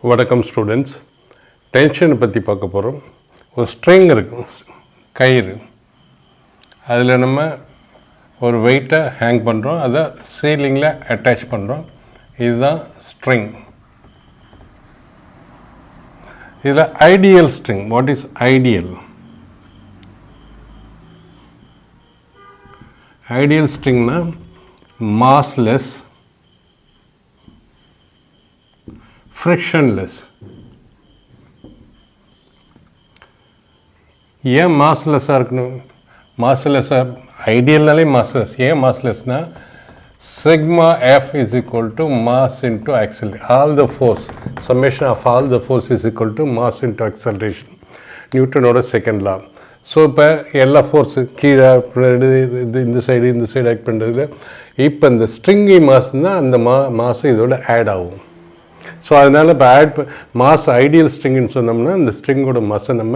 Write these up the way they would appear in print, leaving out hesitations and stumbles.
வணக்கம் ஸ்டூடெண்ட்ஸ். டென்ஷனை பற்றி பார்க்க போகிறோம். ஒரு ஸ்ட்ரிங் இருக்கும், கயிறு. அதில் நம்ம ஒரு வெயிட்டை ஹேங் பண்ணுறோம், அதை சீலிங்கில் அட்டாச் பண்ணுறோம். இதுதான் ஸ்ட்ரிங். இதில் ideal string. What is ideal? Ideal ஸ்ட்ரிங்னா மாஸ்லெஸ், ஃப்ரிக்ஷன்லெஸ். ஏன் மாஸ்லெஸ்ஸாக இருக்கணும்? மாஸ்லெஸ்ஸாக ஐடியல்னாலே மாஸ்லெஸ். ஏன் மாஸ்லெஸ்னா sigma F is equal to mass into acceleration. All the force, summation of all the force is equal to mass into acceleration. நியூட்டனோட second law. So இப்போ எல்லா ஃபோர்ஸு கீழே இந்த சைடு ஆக்ட் பண்ணுறதுல இப்போ இந்த ஸ்ட்ரிங்கி மாஸ்னால் அந்த மாசம் இதோட ஆட் ஆகும். ஸோ அதனால் இப்போ மாஸ் ஐடியல் ஸ்ட்ரிங்குன்னு சொன்னோம்னா இந்த ஸ்ட்ரிங்கோட மாஸை நம்ம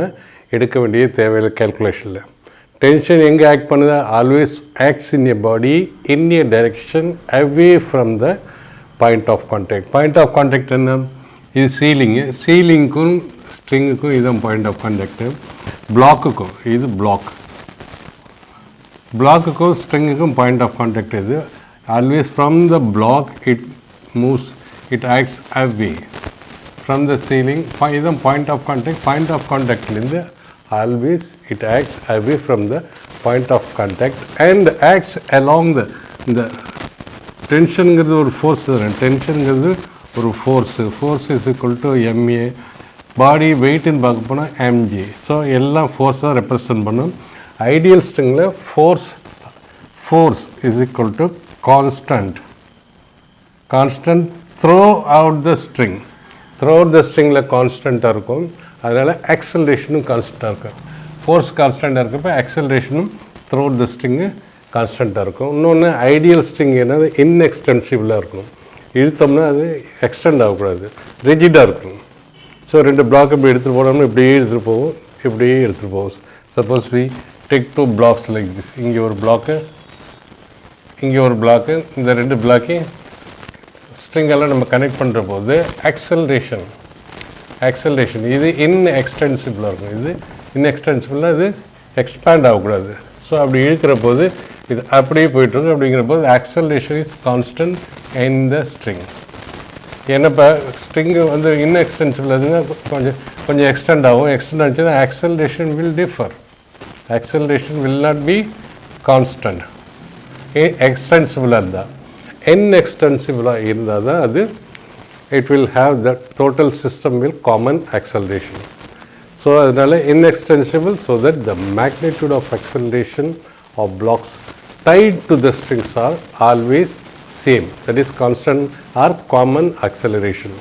எடுக்க வேண்டிய தேவையில்லை கேல்குலேஷனில். டென்ஷன் எங்கே ஆக்ட் பண்ணுது? Always acts in a body in a direction away from the point of contact. Point of contact என்ன? இது சீலிங்கு. சீலிங்க்கும் ஸ்ட்ரிங்குக்கும் இதுதான் பாயிண்ட் ஆஃப் கான்டாக்டு. பிளாக்குக்கும் இது பிளாக்குக்கும் ஸ்ட்ரிங்குக்கும் பாயிண்ட் ஆஃப் கான்டாக்ட் இது. Always from the block it moves, it acts away from the ceiling. இதுதான் point of contact. Point of கான்டாக்ட்லேருந்து always it acts away from the point of contact and acts along இந்த டென்ஷனுங்கிறது ஒரு force தானே. டென்ஷனுங்கிறது ஒரு force is equal to MA. Body வெயிட்டுன்னு பார்க்க போனால் எம்ஜி. ஸோ எல்லாம் ஃபோர்ஸாக ரெப்ரசன்ட் பண்ணும். ஐடியல் ஸ்ட்ரிங்கில் force is equal to constant throughout the string. Throughout the ஸ்ட்ரிங்கில் கான்ஸ்டண்ட்டாக இருக்கும். அதனால் ஆக்சலரேஷனும் கான்ஸ்டண்ட்டாக இருக்கும். ஃபோர்ஸ் கான்ஸ்டண்ட்டாக இருக்கப்போ ஆக்சலரேஷனும் த்ரோ அவுட் த ஸ்ட்ரிங்கு கான்ஸ்டண்ட்டாக இருக்கும். இன்னொன்று ஐடியல் ஸ்ட்ரிங் என்னது? இன்எக்ஸ்டென்சிபிளாக இருக்கும். இழுத்தோம்னா அது எக்ஸ்டெண்ட் ஆகக்கூடாது, ரிஜிடாக இருக்கும். ஸோ ரெண்டு பிளாக் இப்படி எடுத்துகிட்டு போனோம்னா இப்படியே எடுத்துகிட்டு போகும், இப்படியே எடுத்துகிட்டு போகும். Suppose we take two blocks like this. இங்கே ஒரு பிளாக்கு, இங்கே ஒரு பிளாக்கு. இந்த ரெண்டு பிளாக்கையும் ஸ்ட்ரிங்கெல்லாம் நம்ம கனெக்ட் பண்ணுற போது ஆக்சலரேஷன் இது இன்எக்ஸ்டென்சிபிளாக இருக்கும். இது இன்எக்ஸ்டென்சிபிளாக இது எக்ஸ்பேண்ட் ஆகக்கூடாது. ஸோ அப்படி இழுக்கிற போது இது அப்படியே போயிட்டுருக்கு. அப்படிங்கிற போது acceleration is constant in the string. ஏன்னா இப்போ ஸ்ட்ரிங்கு வந்து இன்எக்ஸ்டென்சிபிள் அதுன்னா கொஞ்சம் எக்ஸ்டெண்ட் ஆகும். எக்ஸ்டெண்ட் ஆச்சுன்னா acceleration will differ. Acceleration will not be constant. எக்ஸ்டென்சிபிளாக இருந்தால். இன்எக்ஸ்டென்சிபிளாக இருந்தால் தான் அது it will have the total system will common acceleration. So அதனால் inextensible so that the magnitude of acceleration of blocks tied to the strings are always same, that is constant or common acceleration,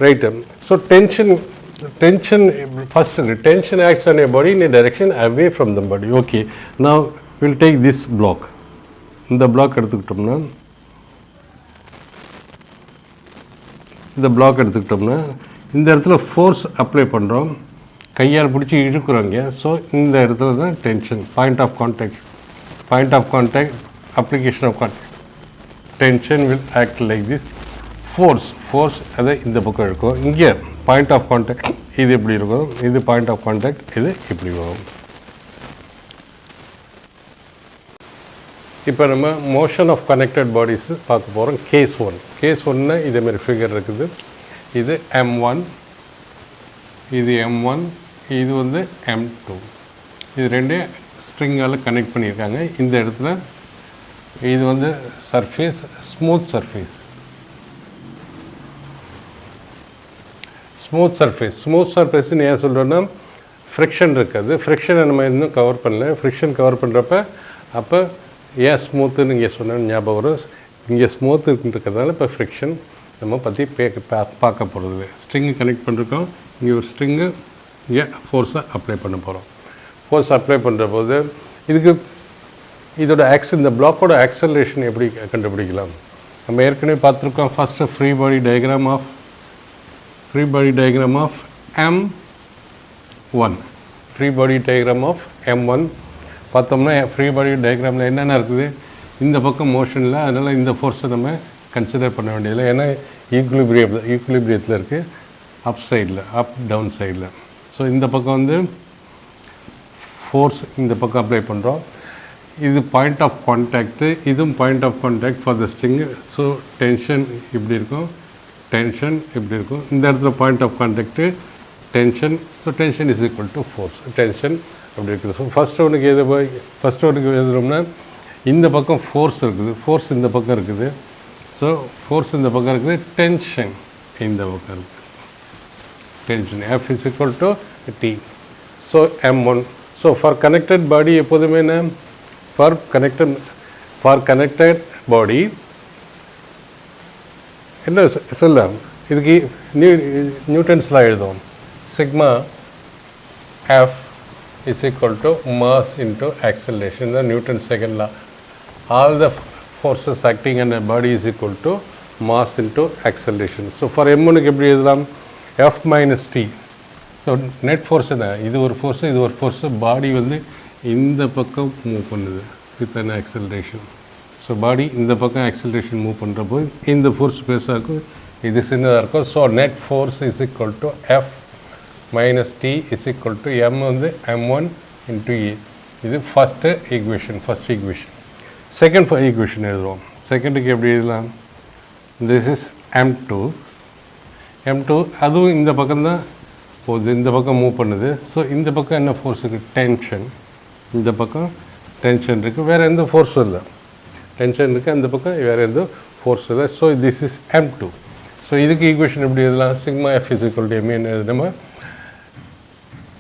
right? So tension first, tension acts on a body in a direction away from the body. Okay, now we'll take this block. இந்த black எடுத்துக்கிட்டோம்னா இந்த இடத்துல force apply பண்ணுறோம், கையால் பிடிச்சி இழுக்குறோங்க. So இந்த இடத்துல தான் tension. Point of contact application of contact. Tension will act like this. Force அதை இந்த பக்கம் இருக்கும். இங்கே பாயிண்ட் ஆஃப் கான்டாக்ட் இது இப்படி இருக்கும், இது பாயிண்ட் ஆஃப் கான்டாக்ட் இது இப்படி வரும். இப்போ நம்ம மோஷன் ஆஃப் கனெக்டட் பாடிஸ் பார்க்க போகிறோம். கேஸ் ஒன்று இதேமாரி ஃபிகர் இருக்குது. இது M1, இது M1, இது வந்து M2. இது ரெண்டே ஸ்ட்ரிங்கால் கனெக்ட் பண்ணியிருக்காங்க. இந்த இடத்துல இது வந்து சர்ஃபேஸ், ஸ்மூத் சர்ஃபேஸ்ன்னு ஏன் சொல்கிறோன்னா ஃப்ரிக்ஷன் இருக்காது. ஃப்ரிக்ஷனை நம்ம இன்னும் கவர் பண்ணல. ஃப்ரிக்ஷன் கவர் பண்ணுறப்ப அப்போ ஏன் ஸ்மூத்துன்னு இங்கே சொன்னேன்னு ஞாபகம் வரும். இங்கே ஸ்மூத் இருக்கிறதுனால இப்போ ஃப்ரிக்ஷன் நம்ம பற்றி பார்க்க போகிறது. ஸ்ட்ரிங்கு கனெக்ட் பண்ணிருக்கோம். இங்கே ஒரு ஸ்ட்ரிங்கு இங்கே ஃபோர்ஸை அப்ளை பண்ண போகிறோம். ஃபோர்ஸ் அப்ளை பண்ணுற போது இதுக்கு இதோட இந்த பிளாக்கோட ஆக்சலரேஷன் எப்படி கண்டுபிடிக்கலாம்? நம்ம ஏற்கனவே பார்த்துருக்கோம். First free body diagram of M1. Free body diagram of M1 பார்த்தோம்னா ஃப்ரீ பாடி டயக்ராமில் என்னென்ன இருக்குது? இந்த பக்கம் மோஷனில். அதனால் இந்த ஃபோர்ஸை நம்ம கன்சிடர் பண்ண வேண்டியதில்லை. ஏன்னா ஈக்குலிபிரியத்தில் இருக்குது அப் சைடில் அப் டவுன் சைடில். ஸோ இந்த பக்கம் வந்து ஃபோர்ஸ் இந்த பக்கம் அப்ளை பண்ணுறோம். இது பாயிண்ட் ஆஃப் கான்டாக்டு, இதுவும் point of contact for the string. So tension இப்படி இருக்கும், டென்ஷன் இப்படி இருக்கும். இந்த இடத்துல point of contact tension. So tension is equal to force, tension அப்படி இருக்குது. ஸோ ஃபஸ்ட்டு ஒன்றுக்கு எழுதுறோம்னா இந்த பக்கம் ஃபோர்ஸ் இருக்குது, ஃபோர்ஸ் இந்த பக்கம் இருக்குது. ஸோ ஃபோர்ஸ் இந்த பக்கம் இருக்குது, டென்ஷன் இந்த பக்கம் இருக்குது, tension F is equal to T. So M1. So for connected body எப்போதுமே என்ன, ஃபார் கனெக்டட் பாடி என்ன சொல்ல, இதுக்கு நியூட்டன்ஸ்லாம் எழுதுவோம். Sigma F is equal to mass into acceleration. The Newton's second law. All the forces acting on a body is equal to mass into acceleration. So for M1 எப்படி எழுதலாம், F minus T. So net force என்ன, இது ஒரு force இது ஒரு force. பாடி வந்து இந்த பக்கம் மூவ் பண்ணுது with an acceleration. So body இந்த பக்கம் ஆக்சலரேஷன் மூவ் பண்ணுறப்போ இந்த ஃபோர்ஸ் பெருசாக இருக்கும், இது சின்னதாக இருக்கும். So net force is equal to F minus T is equal to M வந்து M1 into E. இது ஃபஸ்ட்டு ஈக்குவேஷன். செகண்ட் ஈக்குவேஷன் எழுதுவோம். செகண்டுக்கு எப்படி எழுதலாம், திஸ் இஸ் M2 அதுவும் இந்த பக்கம்தான் போகுது, இந்த பக்கம் மூவ் பண்ணுது. ஸோ இந்த பக்கம் என்ன ஃபோர்ஸ் இருக்குது, டென்ஷன். இந்த பக்கம் டென்ஷன் இருக்குது, வேறு எந்த ஃபோர்ஸும் இல்லை. டென்ஷன் இருக்குது, அந்த பக்கம் வேறு எந்த ஃபோர்ஸும் இல்லை. So this is M2. So இதுக்கு ஈக்குவேஷன் எப்படி எழுதலாம், sigma F is equal to M எழுதுமா,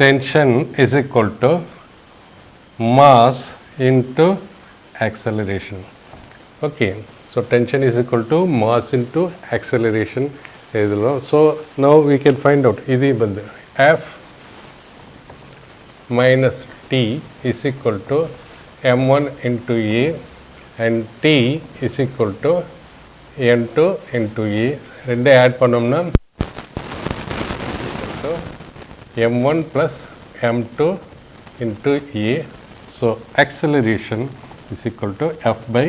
tension is equal to mass into acceleration. Okay, so tension is equal to mass into acceleration. So now we can find out இது வந்து F minus T is equal to M1 into A and T is equal to M2 into A. ரெண்டே add பண்ணோம்னா M1 plus M2 into A. So acceleration is equal to F by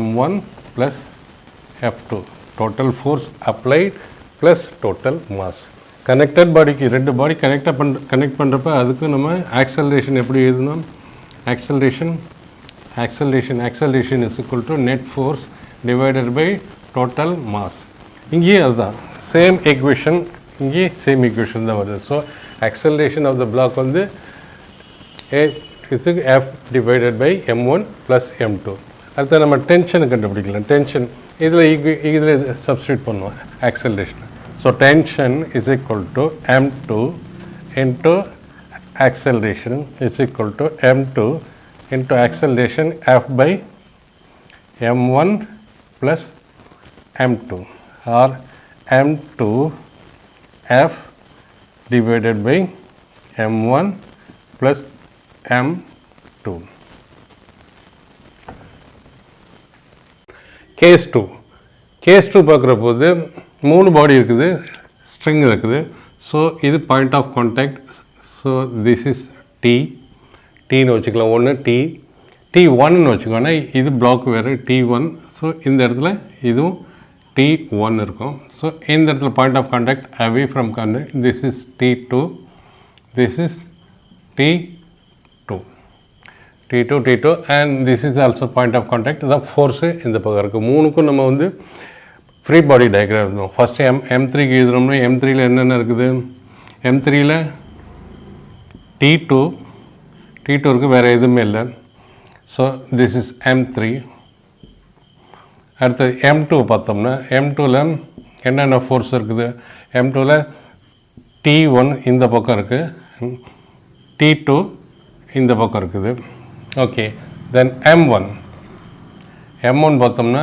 M1 plus F2. Total force applied plus total mass. Connected பாடிக்கு ரெண்டு பாடி connect பண்ணுறப்ப அதுக்கு நம்ம acceleration எப்படி எழுதணும், acceleration is equal to net force divided by total mass. இங்கேயும் அதுதான் same equation, இங்கேயும் சேம் ஈக்குவேஷன் தான் வருது. So acceleration of the block வந்து F divided by M1 plus M2. அடுத்த நம்ம டென்ஷனை கண்டுபிடிக்கலாம். டென்ஷன் இதில் சப்ஸ்டியூட் பண்ணுவோம் acceleration. So tension is equal to M2 into acceleration is equal to M2 into acceleration F by M1 plus M2 or M2 F divided by M1 plus M2. Case two பார்க்குற போது 3 body இருக்குது, string இருக்குது. So இது point of contact. So this is டீன்னு வச்சுக்கலாம், ஒன்று T1ன்னு வச்சுக்கோன்னா இது black வேறு T1. ஸோ இந்த இடத்துல இதுவும் T1 இருக்கும். ஸோ இந்த இடத்துல point of contact away from contact, this is T2, this is T2 and this is also point of contact. the force இந்த பக்கம் இருக்குது. மூணுக்கும் நம்ம வந்து ஃப்ரீ பாடி டயக்ராம் இருந்தோம். ஃபஸ்ட்டு M3க்கு எழுதுறோம்னா M3யில் என்னென்ன இருக்குது, M3யில் T2 இருக்குது, வேறு எதுவுமே இல்லை. So this is M3. அடுத்தது M2 பார்த்தோம்னா M2ல் என்னென்ன ஃபோர்ஸ் இருக்குது, M2ல் T1 இந்த பக்கம் இருக்குது, T2 இந்த பக்கம் இருக்குது. ஓகே, தென் M1 பார்த்தோம்னா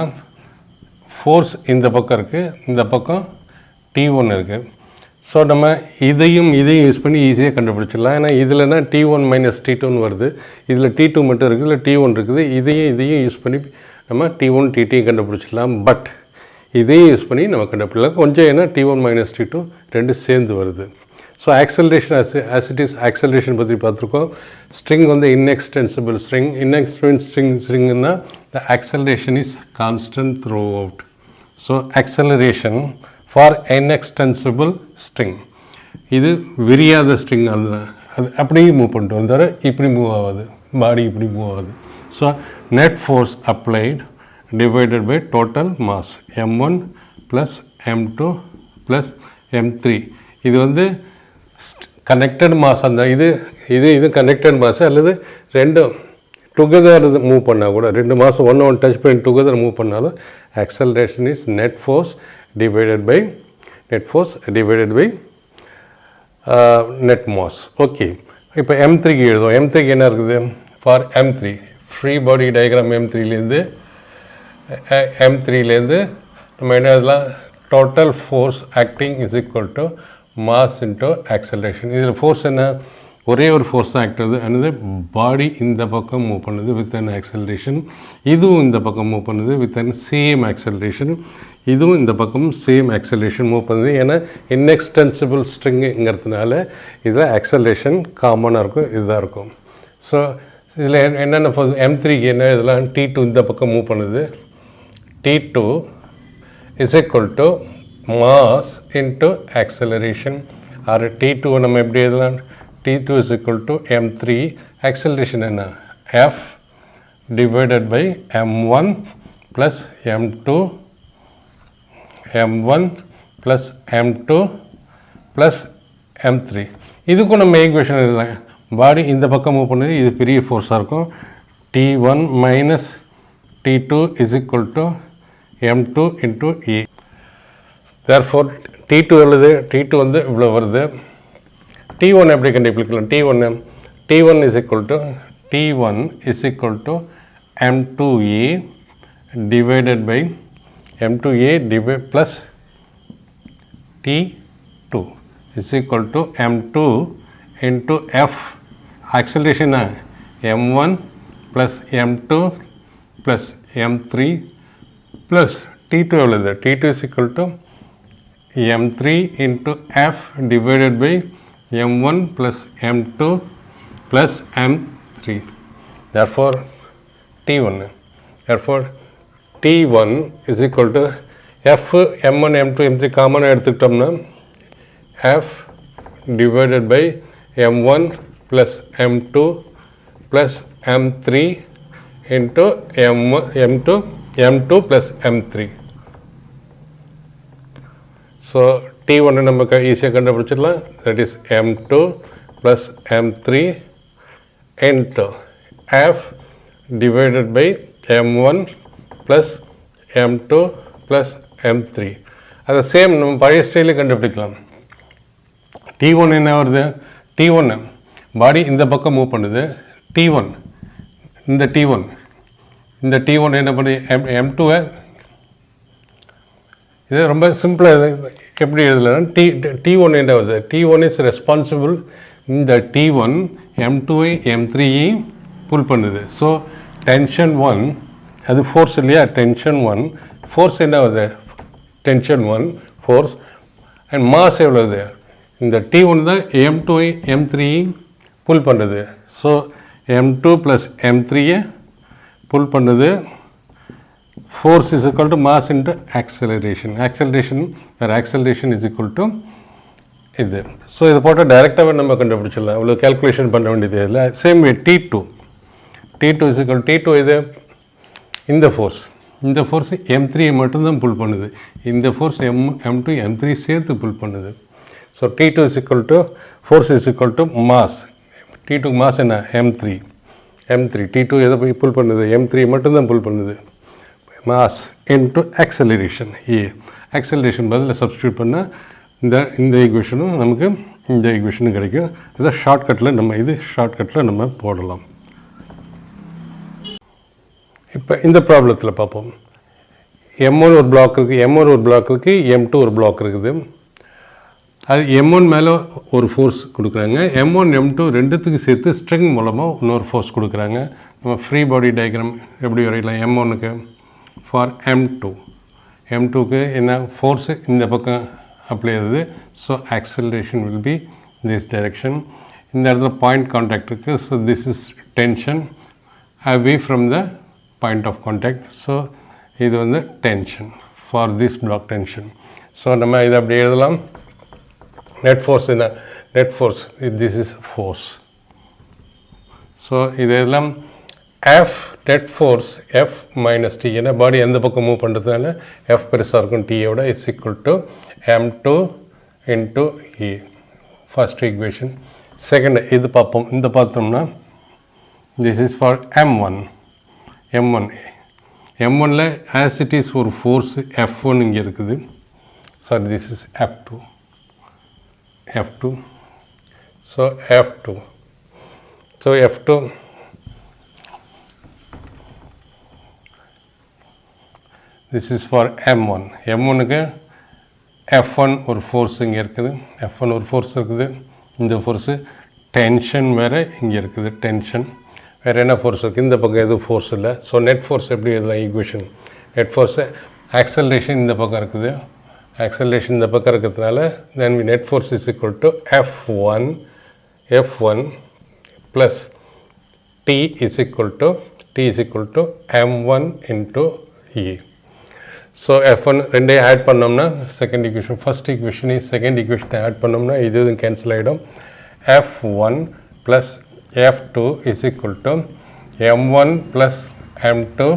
ஃபோர்ஸ் இந்த பக்கம் இருக்குது, இந்த பக்கம் T1 இருக்குது. ஸோ நம்ம இதையும் யூஸ் பண்ணி ஈஸியாக கண்டுபிடிச்சிடலாம். ஏன்னா இதில்னா T1 மைனஸ் T2ன்னு வருது, இதில் T2 மட்டும் இருக்குது, இல்லை T1 இருக்குது. இதையும் யூஸ் பண்ணி நம்ம T1 T2 கண்டுபிடிச்சிடலாம். பட் இதையும் யூஸ் பண்ணி நம்ம கண்டுபிடிக்கலாம் கொஞ்சம், ஏன்னா T1 மைனஸ் T2 ரெண்டு சேர்ந்து வருது. So acceleration as it is acceleration பற்றி பார்த்துருக்கோம். ஸ்ட்ரிங் வந்து inextensible ஸ்ட்ரிங்னா the acceleration is constant throughout. So acceleration for inextensible string. இது விரியாத ஸ்ட்ரிங் அது அப்படியே மூவ் பண்ணிட்டு வந்தார், இப்படி மூவ் ஆகாது, பாடி இப்படி மூவ் ஆகுது. So net force applied divided by total mass m1 plus m2 plus m3. இது வந்து கனெக்டட் மாஸ். அந்த இது கனெக்டட் மாஸ் அல்லது ரெண்டும் டுகெதர் மூவ் பண்ணால் கூட, ரெண்டு மாதம் ஒன்று டச் பண்ணி டுகெதர் மூவ் பண்ணாலும் acceleration is net force divided by net mass. Okay, இப்போ m3க்கு எழுதுவோம். m3க்கு என்ன இருக்குது? For m3 free body diagram m3லேருந்து நம்ம என்ன எழுதலாம்? Total force acting is equal to mass into acceleration. இதில் ஃபோர்ஸ் என்ன? ஒரே ஒரு ஃபோர்ஸ் தான் ஆக்ட் ஆகுது. அதாவது பாடி இந்த பக்கம் மூவ் பண்ணுது வித் அன் ஆக்சலரேஷன், இதுவும் இந்த பக்கம் மூவ் பண்ணுது வித் அன் சேம் ஆக்சலரேஷன், இதுவும் இந்த பக்கம் சேம் ஆக்சலரேஷன் மூவ் பண்ணுது. ஏன்னா இன்எக்ஸ்டென்சிபிள் ஸ்ட்ரிங்குங்கிறதுனால இதில் ஆக்சலரேஷன் காமனாக இருக்கும், இதுதான் இருக்கும். ஸோ இதில் என்னென்ன m3க்கு என்ன இதெல்லாம் T2 இந்த பக்கம் மூவ் பண்ணுது. T2 is equal to mass into acceleration. Or T2 நம்ம எப்படி எழுதலாம்? T2 is equal to m3, acceleration என்ன? F divided by m1 plus m2, m1 plus m2 plus m3. இதுக்கும் நம்ம ஈக்குவேஷன் எழுதலாம். பாடி இந்த பக்கம் மூவ் பண்ணுது, இது பெரிய ஃபோர்ஸாக இருக்கும். T1 minus T2 is equal to m2 into E. Therefore T2 எழுது, T2 வந்து இவ்வளோ வருது. T1 எப்படி கண்டுபிடிக்கலாம்? T1 is equal to m2A divided by m2A plus T2 is equal to m2 into F. Acceleration m1 plus m2 plus m3 plus T2 எவ்வளவு? T2 is equal to m3 into F divided by m1 plus m2 plus m3. Therefore T1 is equal to F m1 m2 m3 காமனாக எடுத்துக்கிட்டோம்னா F divided by m1 plus m2 plus m3 into m2 plus m3. So T1 நமக்கு ஈஸியாக கண்டுபிடிச்சிடலாம். that is m2 plus m3 into F divided by m1 plus m2 plus m3. அதை same நம்ம பழைய ஸ்டைலில் கண்டுபிடிக்கலாம். T1 என்ன வருது? T1 பாடி இந்த பக்கம் மூவ் பண்ணுது. T1 இந்த T1 என்ன பண்ணி m2 இது ரொம்ப சிம்பிளாக எப்படி எழுதலாம்? T1 என்ன வருது? T1 is responsible. இந்த T1 m2ஐ m3ஐ புல் பண்ணுது. ஸோ டென்ஷன் 1 அது ஃபோர்ஸ் இல்லையா? டென்ஷன் 1 ஃபோர்ஸ் என்ன வருது? டென்ஷன் 1 ஃபோர்ஸ் அண்ட் மாஸ் எவ்வளோது? இந்த T1 தான் m2ஐ m3ஐ புல் பண்ணுது. ஸோ m2 ப்ளஸ் m3ஐ புல் பண்ணுது. Force is equal to mass into acceleration. Where acceleration is equal to இது. ஸோ இதை போட்டால் டைரெக்டாகவே நம்ம கண்டுபிடிச்சிடலாம். இவ்வளோ கேல்குலேஷன் பண்ண வேண்டியது இல்லை. Same way T2 is equal to T2 இது இந்த ஃபோர்ஸ் m3 மட்டும்தான் புல் பண்ணுது. இந்த ஃபோர்ஸ் m2 m3 சேர்த்து புல் பண்ணுது. So T2 is equal to force is equal to mass. T2 mass என்ன? m3 T2 எதை போய் புல் பண்ணுது? m3 மட்டும்தான் புல் பண்ணுது. மாஸ் இன்ட்டு ஆக்சலரேஷன் ஆக்சலரேஷன் பதில் சப்ஸ்டியூட் பண்ணால் இந்த ஈக்குவேஷனும் நமக்கு இந்த ஈக்குவேஷனும் கிடைக்கும். இதை ஷார்ட்கட்டில் நம்ம போடலாம். இப்போ இந்த ப்ராப்ளத்தில் பார்ப்போம். m1 ஒரு பிளாக் இருக்குது, m2 ஒரு பிளாக் இருக்குது. அது m1 மேலே ஒரு ஃபோர்ஸ் கொடுக்குறாங்க. m1 m2 ரெண்டுத்துக்கு சேர்த்து ஸ்ட்ரிங் மூலமாக இன்னொரு ஃபோர்ஸ் கொடுக்குறாங்க. நம்ம ஃப்ரீ பாடி டயக்ராம் எப்படி வரையலாம்? m1க்கு ஃபார் m2க்கு என்ன ஃபோர்ஸு இந்த பக்கம் அப்ளை ஆகுது. So acceleration will be this direction. இந்த இடத்துல பாயிண்ட் கான்டாக்ட் இருக்குது. So this is tension away from the point of contact. So இது வந்து tension for this block tension. So நம்ம இதை அப்படி எழுதலாம். Net force என்ன? Net force, this is force. So இது எல்லாம் F net force F minus T, ஏன்னா பாடி எந்த பக்கம் மூவ் பண்ணுறதுனால F பெருசாக இருக்கும் T-யோட, is equal to M2 into E. First equation. Second, இது பார்ப்போம். இந்த பார்த்தோம்னா this is for M1. M1ல as it is ஒரு force F1 இங்கே இருக்குது. Sorry, this is F2. So F2. So F2, this is for M1. M1க்கு F1 ஒரு force இங்கே இருக்குது. F1 ஒரு ஃபோர்ஸ் இருக்குது. இந்த ஃபோர்ஸு டென்ஷன் வேறு இங்கே இருக்குது. டென்ஷன் வேறு என்ன ஃபோர்ஸ் இருக்குது? இந்த பக்கம் எதுவும் ஃபோர்ஸ் இல்லை. ஸோ நெட் ஃபோர்ஸ் எப்படி எழுதலாம்? ஈக்குவேஷன் நெட் ஃபோர்ஸு ஆக்சலரேஷன் இந்த பக்கம் இருக்குது. ஆக்சலரேஷன் இந்த பக்கம் இருக்கிறதுனால then net force is equal to F1 plus T is equal to M1 into E. So F1 ரெண்டையும் ஆட் பண்ணோம்னா second equation, first equation second ஈக்குவேஷனை ஆட் பண்ணோம்னா இது கேன்சல் ஆகிடும். F1 plus F2 is equal to M1 plus M2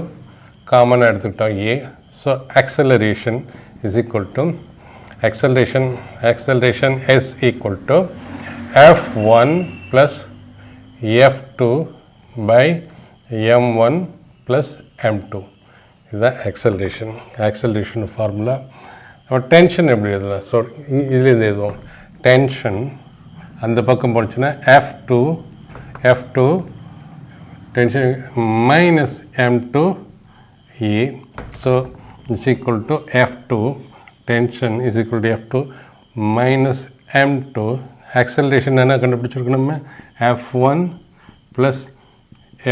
காமனாக எடுத்துக்கிட்டோம் A. So acceleration is equal to acceleration is equal to F1 plus F2 by M1 plus M2. இதுதான் acceleration formula. நம்ம tension எப்படி எழுதலாம்? So இதில் இது எழுதுவோம். டென்ஷன் அந்த பக்கம் போச்சுன்னா F2 tension minus M2 E. So is equal to F2 tension is equal to F2 minus M2. Acceleration என்ன கண்டுபிடிச்சிருக்கோம் நம்ம? F1 plus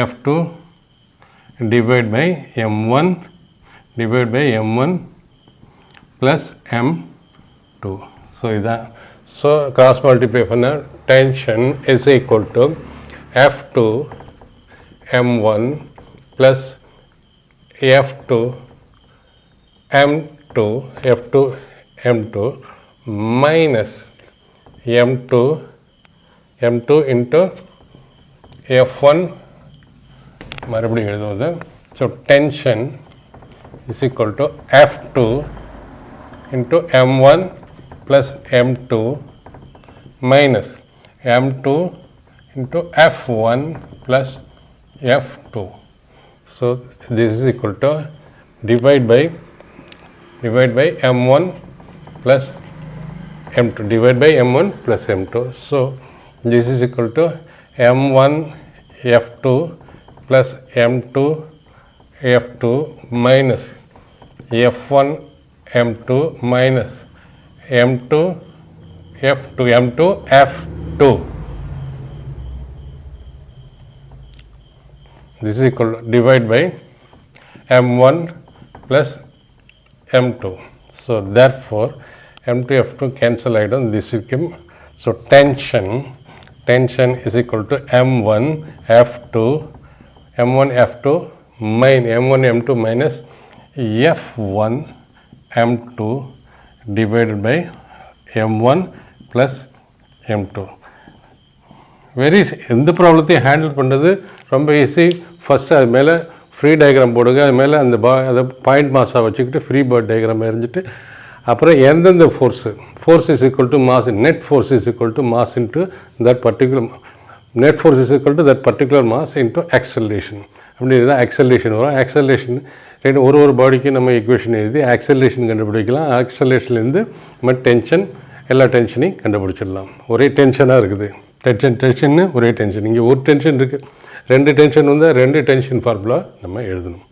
F2 divided by M1 plus M2. So இதான். ஸோ கிராஸ் மல்டிப்ளை பண்ண tension is equal to F2 M1 plus F2 M2 minus M2 into F1 மறுபடியும் எழுதுவது. So tension is equal to F2 into M1 plus M2 minus M2 into F1 plus F2. So this is equal to divide by M1 plus M2. So this is equal to M1 F2 plus M2 F2 minus F1 M2 minus M2 F2. This is equal to divide by M1 plus M2. So therefore M2 F2 cancel item, this will come. So tension is equal to M1 F2 M1 M2 minus F1 M2 divided by M1 plus M2. Very எந்த ப்ராப்ளத்தையும் handle பண்ணுறது ரொம்ப easy. First அது மேலே free diagram போடுங்க. அது மேலே அந்த அதை பாயிண்ட் மாஸாக வச்சுக்கிட்டு ஃப்ரீ பாடி டயக்ராம் எரிஞ்சிட்டு அப்புறம் எந்தெந்த force is equal to mass, net force is equal to mass into that particular net force is equal to that particular mass into acceleration. அப்படி தான் ஆக்சலரேஷன் வரும். ஆக்சலரேஷன் ஒரு பாடிக்கு நம்ம ஈக்குவேஷன் எழுதி ஆக்சலரேஷன் கண்டுபிடிக்கலாம். ஆக்சலரேஷன்லேருந்து நம்ம டென்ஷன் எல்லா டென்ஷனையும் கண்டுபிடிச்சிடலாம். ஒரே டென்ஷனாக இருக்குது. டென்ஷன்னு ஒரே டென்ஷன். இங்கே ஒரு டென்ஷன் இருக்குது, ரெண்டு டென்ஷன் வந்தால் ரெண்டு டென்ஷன் ஃபார்முலா நம்ம எழுதணும்.